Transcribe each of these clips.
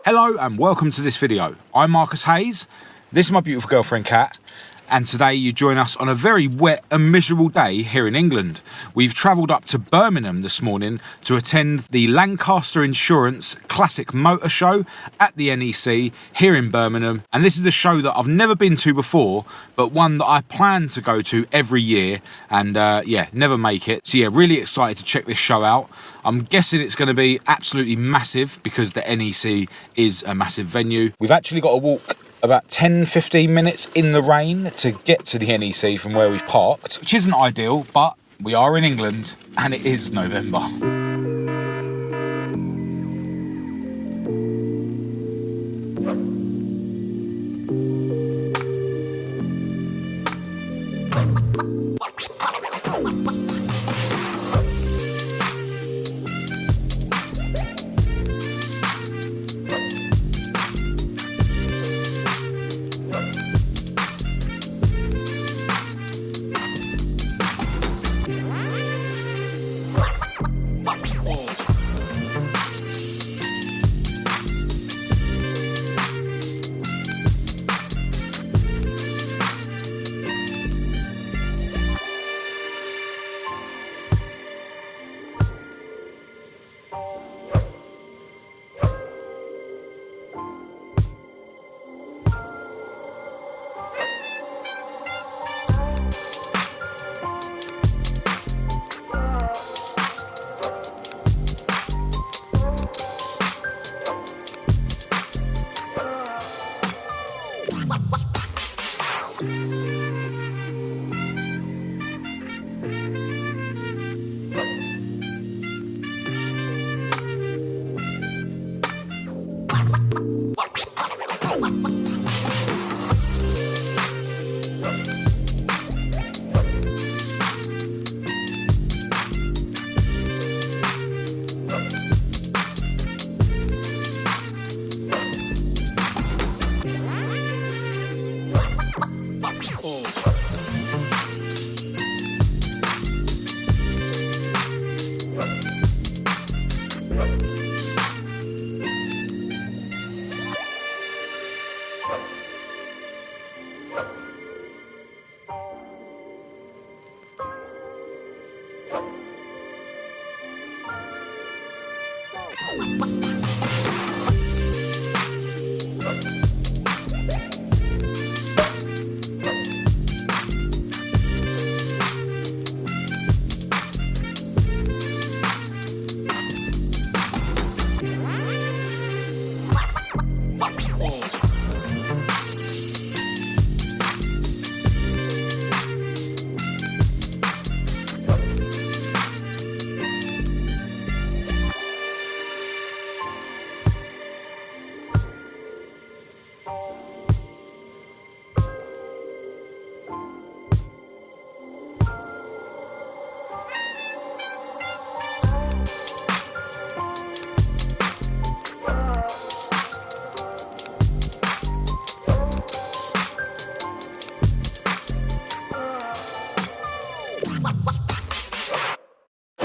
Hello and welcome to this video. I'm Marcus Hayes, this is my beautiful girlfriend Kat, and today you join us on a very wet and miserable day here in England. We've travelled up to Birmingham this morning to attend the Lancaster Insurance Classic Motor Show at the NEC here in Birmingham, and this is a show that I've never been to before, but one that I plan to go to every year and never make it. So yeah, really excited to check this show out. I'm guessing it's going to be absolutely massive because the NEC is a massive venue. We've actually got to walk about 10-15 minutes in the rain to get to the NEC from where we've parked, which isn't ideal, but we are in England and it is November.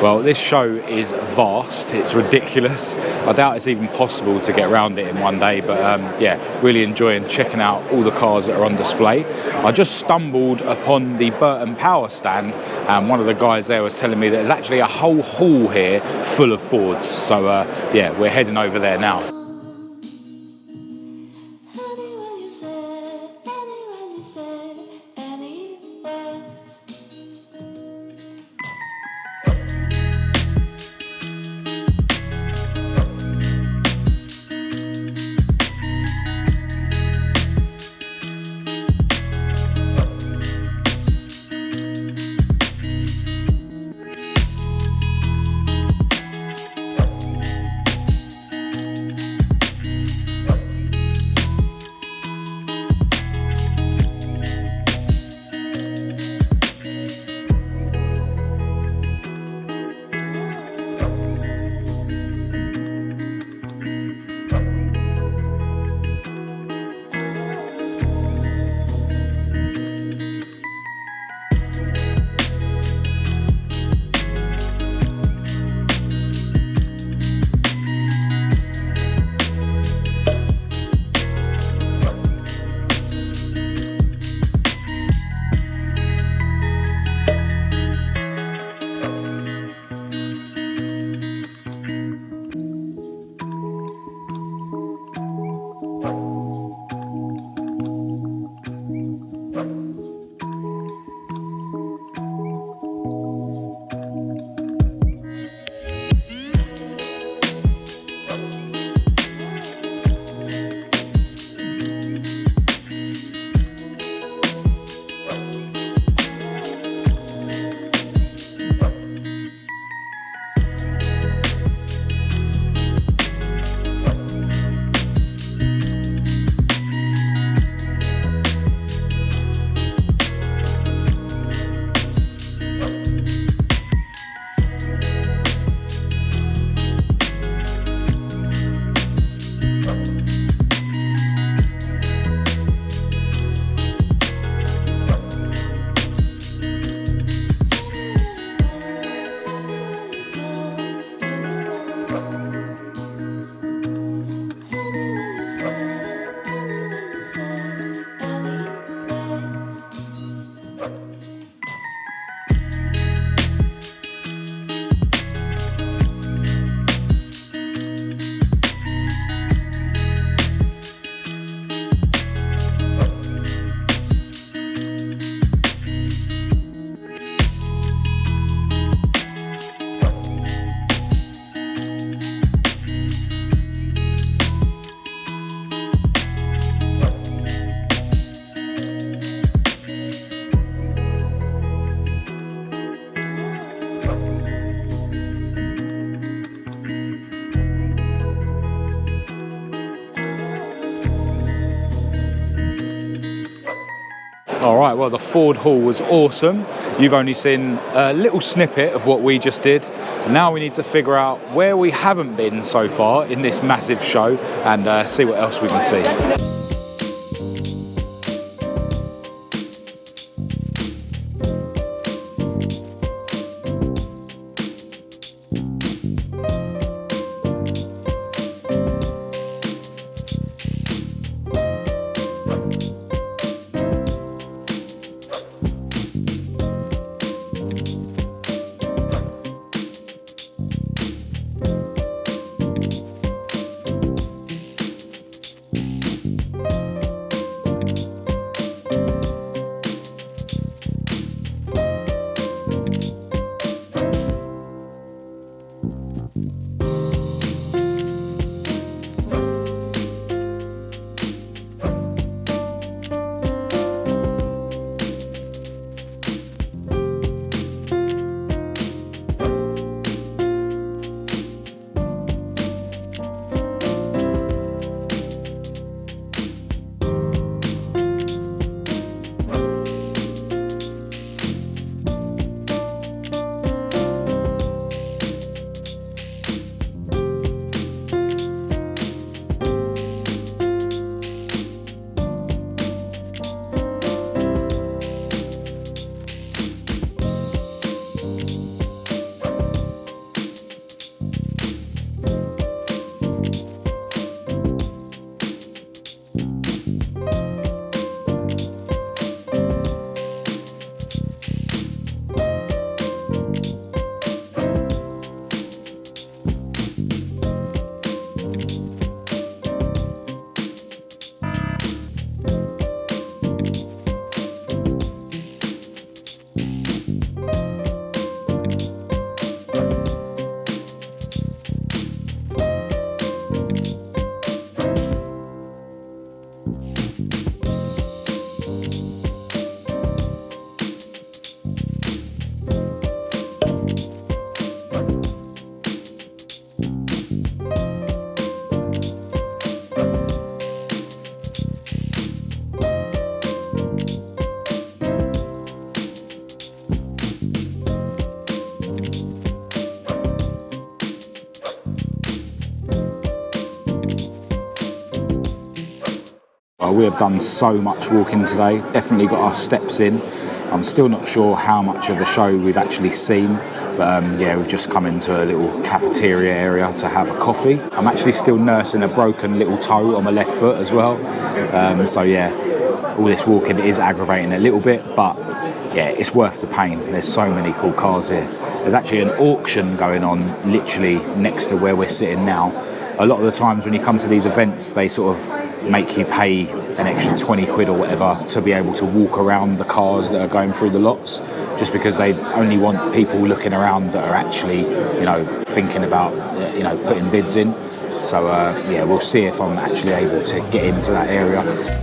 Well, this show is vast, it's ridiculous. I doubt it's even possible to get around it in one day, but yeah, really enjoying checking out all the cars that are on display. I just stumbled upon the Burton Power stand, and one of the guys there was telling me that there's actually a whole hall here full of Fords. So yeah, we're heading over there now. All right, well, the Ford haul was awesome. You've only seen a little snippet of what we just did. Now we need to figure out where we haven't been so far in this massive show and see what else we can see. We have done so much walking today, definitely got our steps in. I'm still not sure how much of the show we've actually seen, but yeah, we've just come into a little cafeteria area to have a coffee. I'm actually still nursing a broken little toe on my left foot as well, so yeah, all this walking is aggravating a little bit, but yeah, it's worth the pain. There's so many cool cars here. There's actually an auction going on literally next to where we're sitting now. A lot of the times when you come to these events, they sort of make you pay an extra 20 quid or whatever to be able to walk around the cars that are going through the lots, just because they only want people looking around that are actually, you know, thinking about, you know, putting bids in. So yeah, we'll see if I'm actually able to get into that area.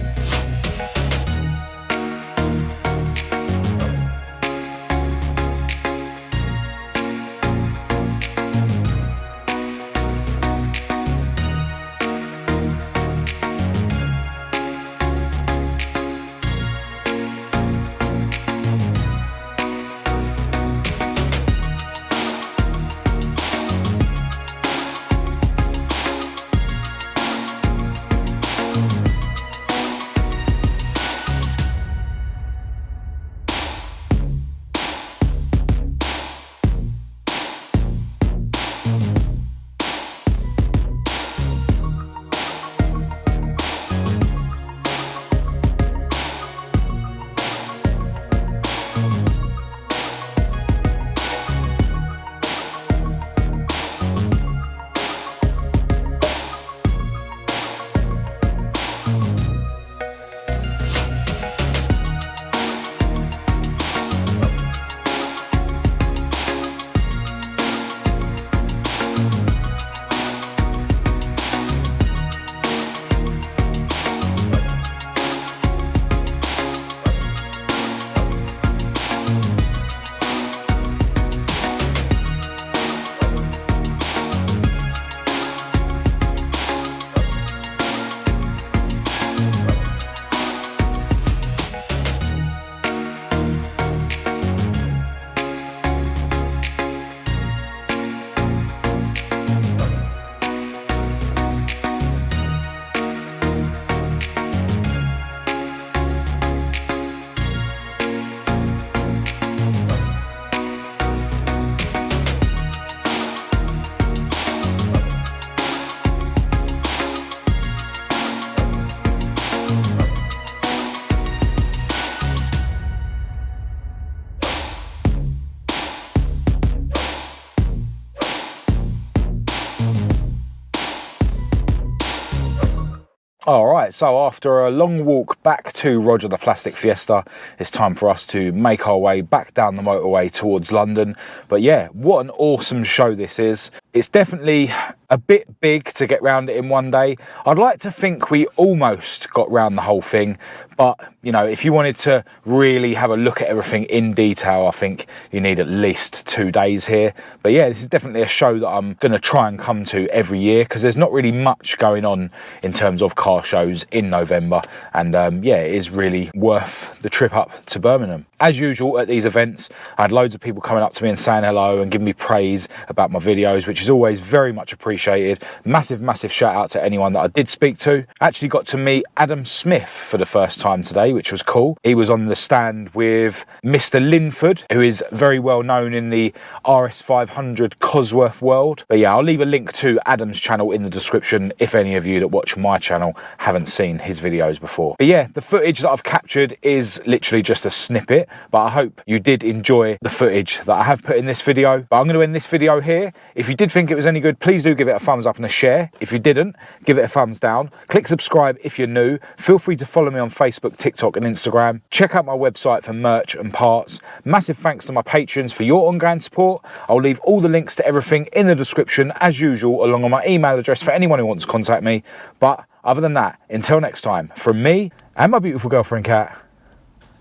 Alright, so after a long walk back to Roger the Plastic Fiesta, it's time for us to make our way back down the motorway towards London. But yeah, what an awesome show this is. It's definitely a bit big to get round it in one day. I'd like to think we almost got round the whole thing, but you know, if you wanted to really have a look at everything in detail, I think you need at least 2 days here. But yeah, this is definitely a show that I'm going to try and come to every year, because there's not really much going on in terms of car shows in November, and yeah, it is really worth the trip up to Birmingham. As usual at these events, I had loads of people coming up to me and saying hello and giving me praise about my videos, which is always very much appreciated. Massive shout out to anyone that I did speak to. Actually got to meet Adam Smith for the first time today, which was cool. He was on the stand with Mr. Linford, who is very well known in the RS500 Cosworth world. But yeah, I'll leave a link to Adam's channel in the description if any of you that watch my channel haven't seen his videos before. But yeah, the footage that I've captured is literally just a snippet, but I hope you did enjoy the footage that I have put in this video. But I'm going to end this video here. If you did think it was any good, please do give it a thumbs up and a share. If you didn't, give it a thumbs down. Click subscribe if you're new. Feel free to follow me on Facebook, TikTok and Instagram. Check out my website for merch and parts. Massive thanks to my patrons for your ongoing support. I'll leave all the links to everything in the description as usual, along with my email address for anyone who wants to contact me. But other than that, until next time, from me and my beautiful girlfriend Kat,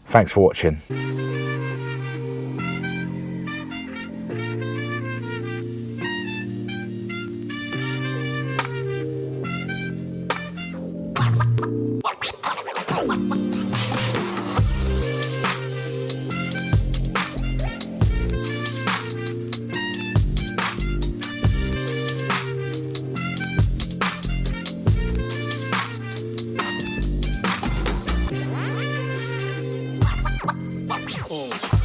thanks for watching. Oh.